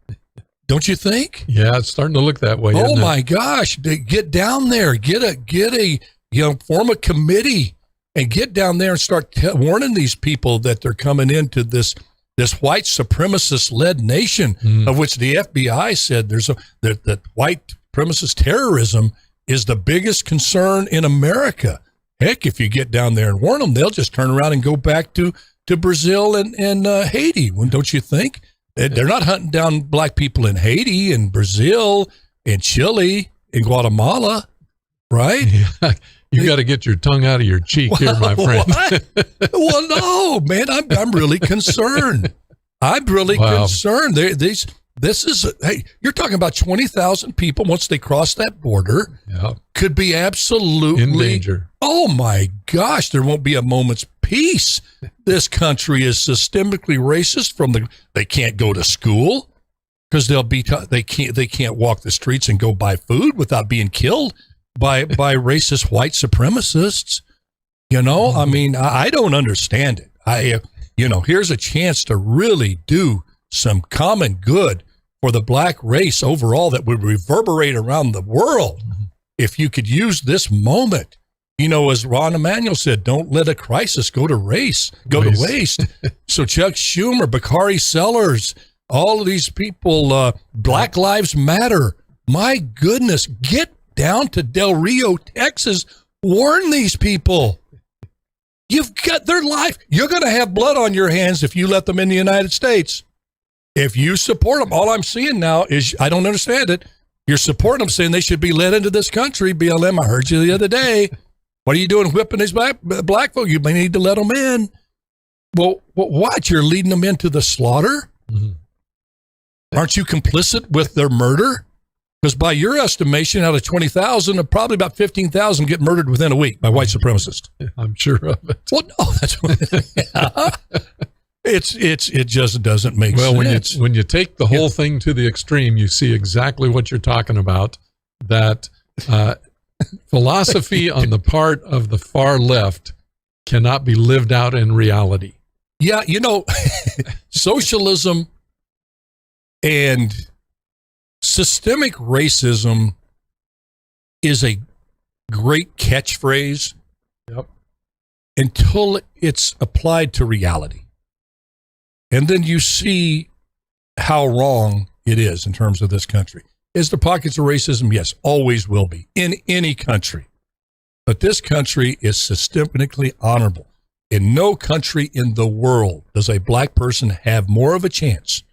Don't you think? Yeah, it's starting to look that way. Oh my gosh. Get down there, get a form a committee and get down there and start warning these people that they're coming into this white supremacist-led nation, of which the FBI said that white supremacist terrorism is the biggest concern in America. Heck, if you get down there and warn them, they'll just turn around and go back to Brazil and Haiti. Don't you think? They're not hunting down black people in Haiti and Brazil and Chile and Guatemala, right? Yeah. You got to get your tongue out of your cheek here, my friend. Well, no, man, I'm really concerned. I'm really concerned. Hey, you're talking about 20,000 people once they cross that border, could be absolutely in danger. Oh my gosh, there won't be a moment's peace. This country is systemically racist. They can't go to school because they can't walk the streets and go buy food without being killed by racist white supremacists. I mean, I don't understand it. Here's a chance to really do some common good for the black race overall that would reverberate around the world. If you could use this moment, as Ron Emanuel said, don't let a crisis go to waste. So Chuck Schumer, Bakari Sellers, all of these people, Black Lives Matter. My goodness, get down to Del Rio, Texas. Warn these people. You've got their life. You're going to have blood on your hands if you let them in the United States. If you support them, all I'm seeing now is, I don't understand it. You're supporting them, saying they should be led into this country. BLM, I heard you the other day. What are you doing whipping these black folk? You may need to let them in. Well, what? You're leading them into the slaughter? Mm-hmm. Aren't you complicit with their murder? Because by your estimation, out of 20,000, probably about 15,000 get murdered within a week by white supremacists. I'm sure of it. Well, no, that's what it just doesn't make sense. When you take the whole thing to the extreme, you see exactly what you're talking about. That philosophy on the part of the far left cannot be lived out in reality. Yeah, socialism and systemic racism is a great catchphrase until it's applied to reality. And then you see how wrong it is in terms of this country. Is there pockets of racism? Yes, always will be in any country. But this country is systemically honorable. In no country in the world does a black person have more of a chance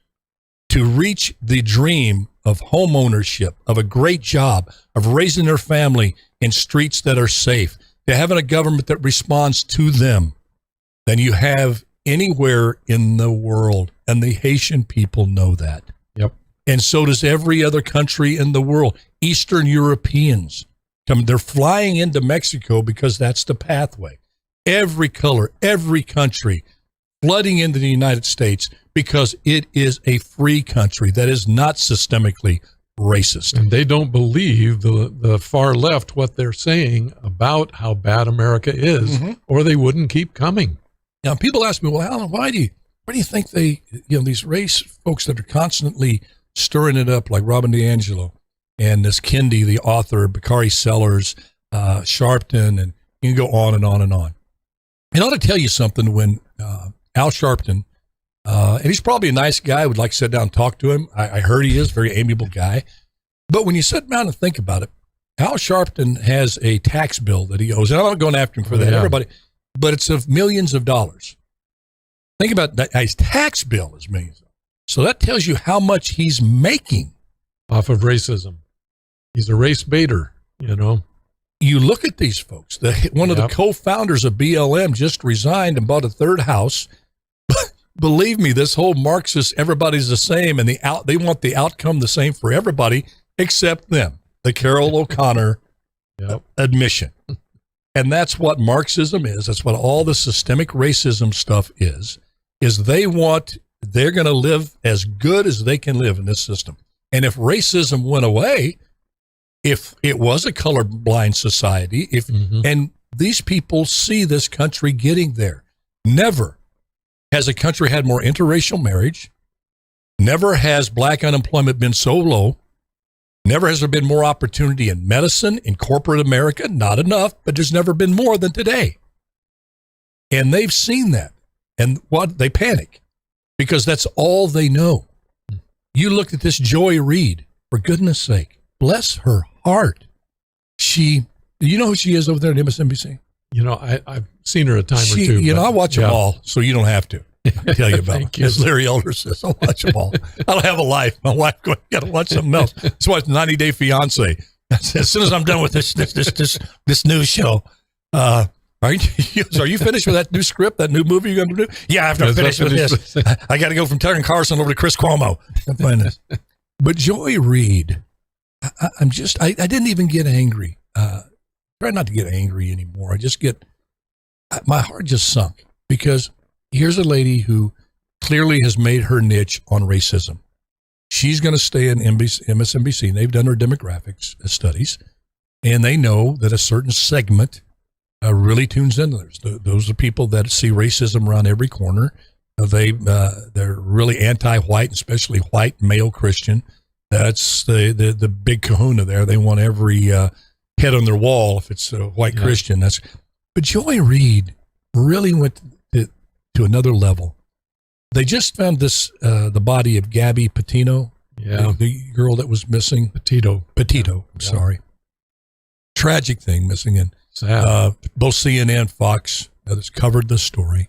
to reach the dream of home ownership, of a great job, of raising their family in streets that are safe, to having a government that responds to them than you have anywhere in the world. And the Haitian people know that. Yep. And so does every other country in the world. Eastern Europeans, they're flying into Mexico because that's the pathway. Every color, every country flooding into the United States because it is a free country that is not systemically racist. And they don't believe the far left what they're saying about how bad America is, or they wouldn't keep coming. Now, people ask me, well, Alan, why do you think these race folks that are constantly stirring it up, like Robin DiAngelo and this Kendi, the author, Bakari Sellers, Sharpton, and you can go on and on and on. And I ought to tell you something. When Al Sharpton, and he's probably a nice guy, I would like to sit down and talk to him. I heard he is a very amiable guy. But when you sit down and think about it, Al Sharpton has a tax bill that he owes. And I'm not going after him for that, everybody, but it's of millions of dollars. Think about that. His tax bill is millions. So that tells you how much he's making off of racism. He's a race baiter, you know. You look at these folks. One of the co-founders of BLM just resigned and bought a third house. Believe me, this whole Marxist, everybody's the same, and they want the outcome the same for everybody except them. The Carol O'Connor admission. And that's what Marxism is. That's what all the systemic racism stuff is they're going to live as good as they can live in this system. And if racism went away, if it was a colorblind society, and these people see this country getting there. Never has a country had more interracial marriage. Never has black unemployment been so low. Never has there been more opportunity in medicine, in corporate America. Not enough, but there's never been more than today. And they've seen that. And what they panic because that's all they know. You look at this Joy Reid, for goodness sake, bless her heart. Do you know who she is over there at MSNBC? You know, I've seen her a time or two. You know, I watch them all, so you don't have to. I'll tell you about it. As Larry Elder says, I'll watch them all. I don't have a life. My wife got to watch something else. That's why it's 90 Day Fiance. As soon as I'm done with this news show, are you finished with that new script, that new movie you're going to do? Yeah, after I finish with this, I got to go from Tucker Carlson over to Chris Cuomo. I'm playing this. But Joy Reid, I didn't even get angry. Try not to get angry anymore. My heart just sunk because here's a lady who clearly has made her niche on racism. She's going to stay in MSNBC, and they've done her demographics studies, and they know that a certain segment really tunes into those. Those are people that see racism around every corner. They're really anti-white, especially white male Christian. That's the big kahuna there. They want every head on their wall if it's a white Christian. But Joy Reid really went to another level. They just found the body of Gabby Petito, the girl that was missing. Petito. I'm sorry. Tragic thing missing in. Both CNN, Fox, others covered the story.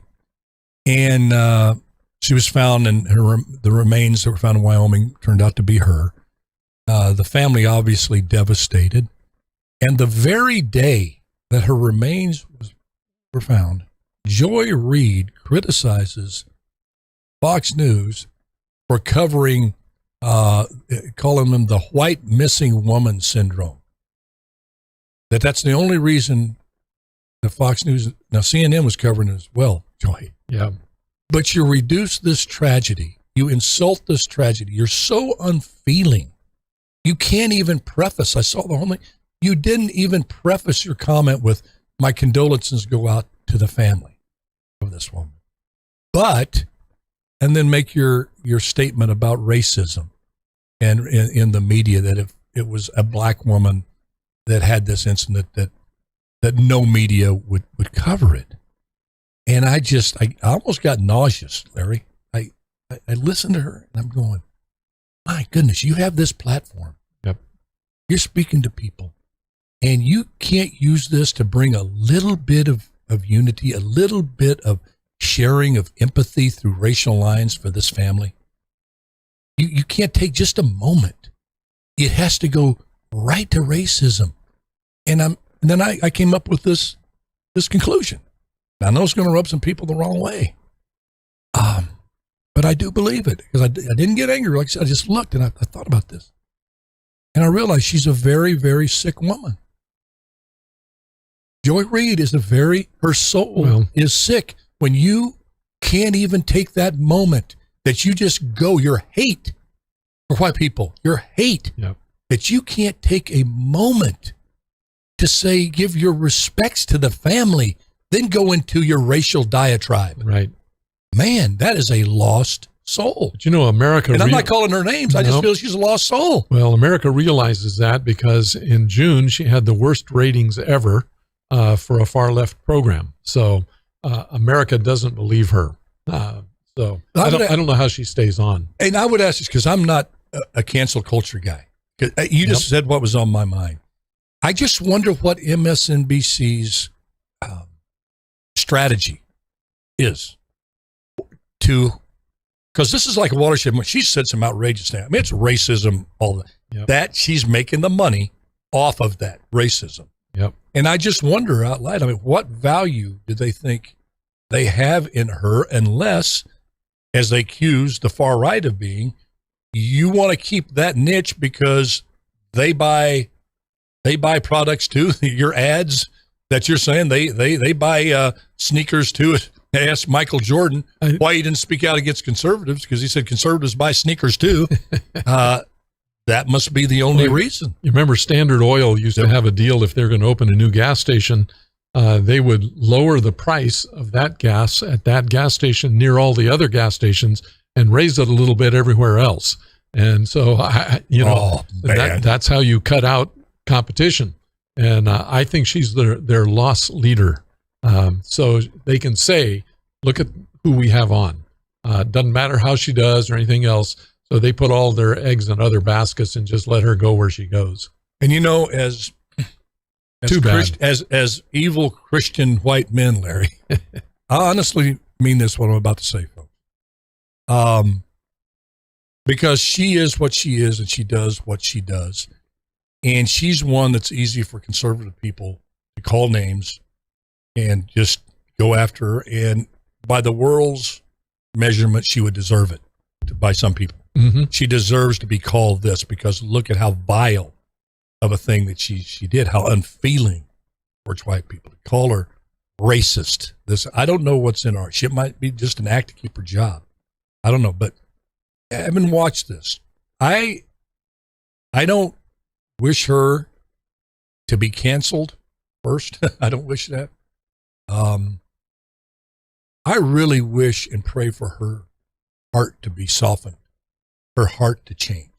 And she was found, and the remains that were found in Wyoming turned out to be her. The family obviously devastated. And the very day that her remains were found, Joy Reid criticizes Fox News for covering, calling them the white missing woman syndrome. That's the only reason that Fox News, now CNN was covering it as well, Joy. Yeah. But you reduce this tragedy. You insult this tragedy. You're so unfeeling. You can't even preface. I saw the whole thing. You didn't even preface your comment with, my condolences go out to the family of this woman. And then make your statement about racism and in the media that if it was a black woman that had this incident, that no media would cover it. And I almost got nauseous, Larry. I listened to her and I'm going, my goodness, you have this platform. Yep. You're speaking to people and you can't use this to bring a little bit of unity, a little bit of sharing of empathy through racial lines for this family. You can't take just a moment. It has to go right to racism. And then I came up with this conclusion. I know it's going to rub some people the wrong way. But I do believe it because I didn't get angry. Like I said, I just looked and I thought about this. And I realized she's a very, very sick woman. Joy Reid is her soul is sick when you can't even take that moment that you just go, your hate for white people, your hate, that you can't take a moment to say, give your respects to the family, then go into your racial diatribe. Right. Man, that is a lost soul. But you know, America... And I'm not calling her names. I just feel she's a lost soul. Well, America realizes that because in June, she had the worst ratings ever for a far-left program. So America doesn't believe her. So I don't know how she stays on. And I would ask this because I'm not a cancel culture guy. You just said what was on my mind. I just wonder what MSNBC's strategy is to because this is like a watershed. She said some outrageous things. I mean, it's racism, all that. Yep. That she's making the money off of that racism. Yep. And I just wonder out loud, I mean, what value do they think they have in her unless, as they accuse the far right of being, you want to keep that niche because they buy products too. Your ads that you're saying they buy sneakers too. They asked Michael Jordan why he didn't speak out against conservatives, because he said conservatives buy sneakers too. That must be the only reason. You remember Standard Oil used to have a deal if they're going to open a new gas station, they would lower the price of that gas at that gas station near all the other gas stations and raise it a little bit everywhere else. And so, that's how you cut out competition. And I think she's their loss leader. So they can say, look at who we have on. Doesn't matter how she does or anything else. So they put all their eggs in other baskets and just let her go where she goes. And as evil Christian white men, Larry, I honestly mean this, what I'm about to say, folks. Because she is what she is and she does what she does. And she's one that's easy for conservative people to call names and just go after her. And by the world's measurement, she would deserve it by some people. Mm-hmm. She deserves to be called this, because look at how vile of a thing that she did, how unfeeling towards white people. To call her racist. I don't know what's in her. She might be just an act to keep her job. I don't know, but I haven't watched this. I don't wish her to be canceled first. I don't wish that. I really wish and pray for her heart to be softened, her heart to change.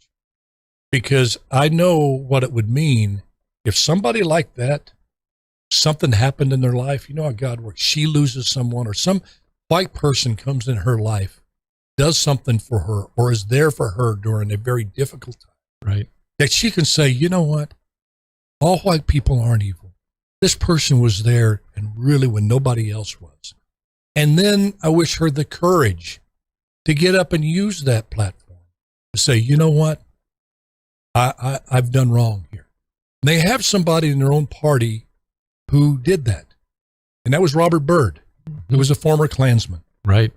Because I know what it would mean if somebody like that, something happened in their life. You know how God works. She loses someone, or some white person comes in her life, does something for her, or is there for her during a very difficult time. Right. That she can say, you know what? All white people aren't evil. This person was there, and really when nobody else was. And then I wish her the courage to get up and use that platform to say, you know what? I've done wrong here. And they have somebody in their own party who did that. And that was Robert Byrd, who was a former Klansman. Right.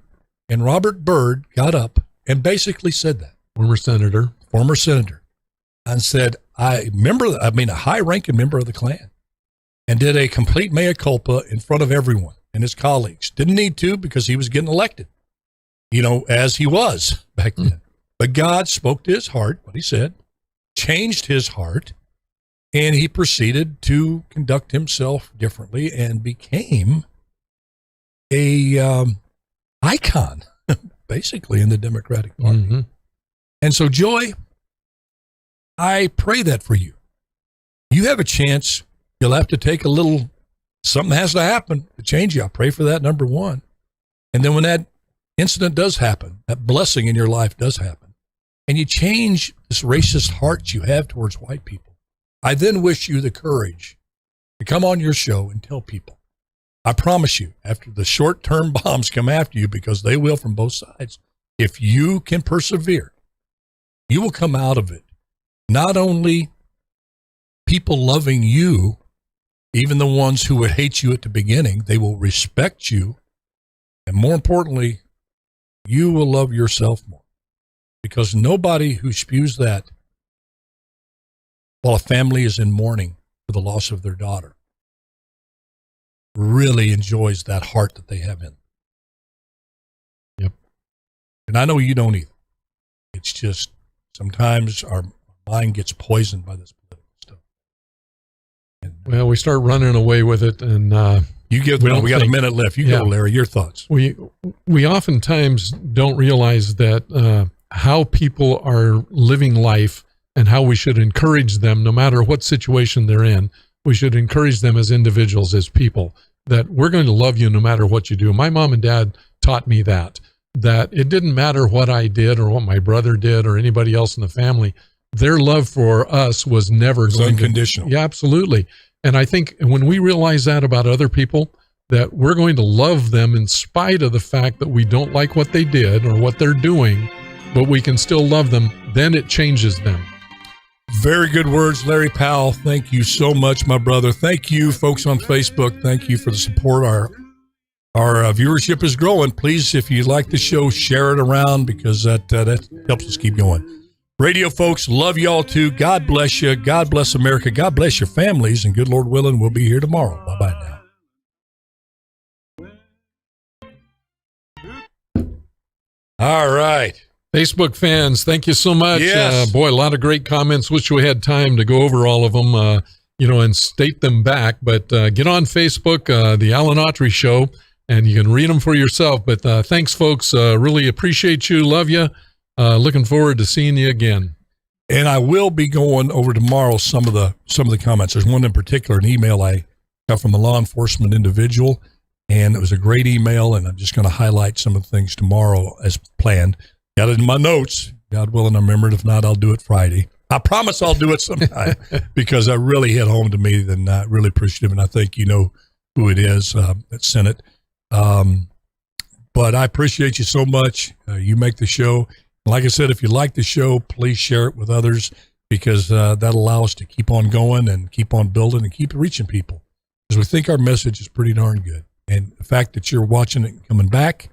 And Robert Byrd got up and basically said that. Former senator. And said, a high-ranking member of the Klan, and did a complete mea culpa in front of everyone and his colleagues. Didn't need to, because he was getting elected, as he was back then. But God spoke to his heart, what he said, changed his heart, and he proceeded to conduct himself differently and became a icon, basically, in the Democratic Party. Mm-hmm. And so, Joy, I pray that for you. You have a chance. You'll have to take something has to happen to change you. I pray for that, number one. And then when that incident does happen, that blessing in your life does happen, and you change this racist heart you have towards white people, I then wish you the courage to come on your show and tell people. I promise you, after the short-term bombs come after you, because they will from both sides, if you can persevere, you will come out of it. Not only people loving you, even the ones who would hate you at the beginning, they will respect you. And more importantly, you will love yourself more. Because nobody who spews that while a family is in mourning for the loss of their daughter really enjoys that heart that they have in them. Yep. And I know you don't either. It's just sometimes our mind gets poisoned by this political stuff. Well, we start running away with it, and we got a minute left. Go, Larry. Your thoughts. We oftentimes don't realize that how people are living life and how we should encourage them, no matter what situation they're in. We should encourage them as individuals, as people, that we're going to love you no matter what you do. My mom and dad taught me that it didn't matter what I did or what my brother did or anybody else in the family. Their love for us was never unconditional. Yeah, absolutely. And I think when we realize that about other people, that we're going to love them in spite of the fact that we don't like what they did or what they're doing, but we can still love them, then it changes them. Very good words, Larry Powell. Thank you so much, my brother. Thank you, folks on Facebook. Thank you for the support. Our viewership is growing. Please, if you like the show, share it around because that helps us keep going. Radio folks, love y'all too. God bless you. God bless America. God bless your families. And good Lord willing, we'll be here tomorrow. Bye-bye now. All right. Facebook fans, thank you so much. Yes. Boy, a lot of great comments. Wish we had time to go over all of them, and state them back. But get on Facebook, the Alan Autry Show, and you can read them for yourself. But thanks, folks. Really appreciate you. Love you. Looking forward to seeing you again. And I will be going over tomorrow some of the comments. There's one in particular, an email I got from a law enforcement individual, and it was a great email, and I'm just going to highlight some of the things tomorrow as planned. Got it in my notes. God willing, I remember it. If not, I'll do it Friday. I promise I'll do it sometime because I really hit home to me, and I'm really appreciative, and I think you know who it is that sent it. But I appreciate you so much. You make the show. Like I said, if you like the show, please share it with others because that'll allow us to keep on going and keep on building and keep reaching people because we think our message is pretty darn good. And the fact that you're watching it and coming back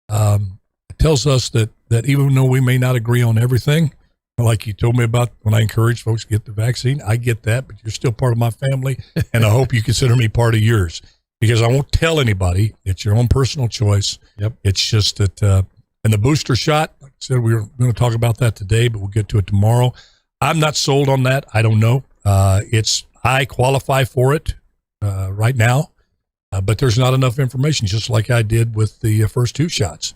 it tells us that even though we may not agree on everything, like you told me about when I encourage folks to get the vaccine, I get that, but you're still part of my family, and I hope you consider me part of yours because I won't tell anybody. It's your own personal choice. Yep. It's just that, and the booster shot, like I said, we were going to talk about that today, but we'll get to it tomorrow. I'm not sold on that. I don't know. I qualify for it right now, but there's not enough information, just like I did with the first two shots.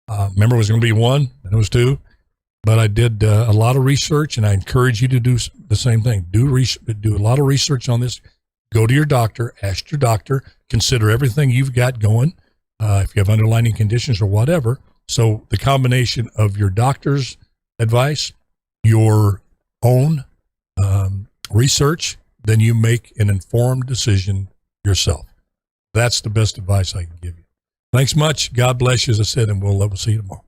Remember, it was going to be one, and it was two. But I did a lot of research, and I encourage you to do the same thing. Do a lot of research on this. Go to your doctor, ask your doctor, consider everything you've got going, if you have underlying conditions or whatever. So the combination of your doctor's advice, your own research, then you make an informed decision yourself. That's the best advice I can give you. Thanks much. God bless you, as I said, and we'll see you tomorrow.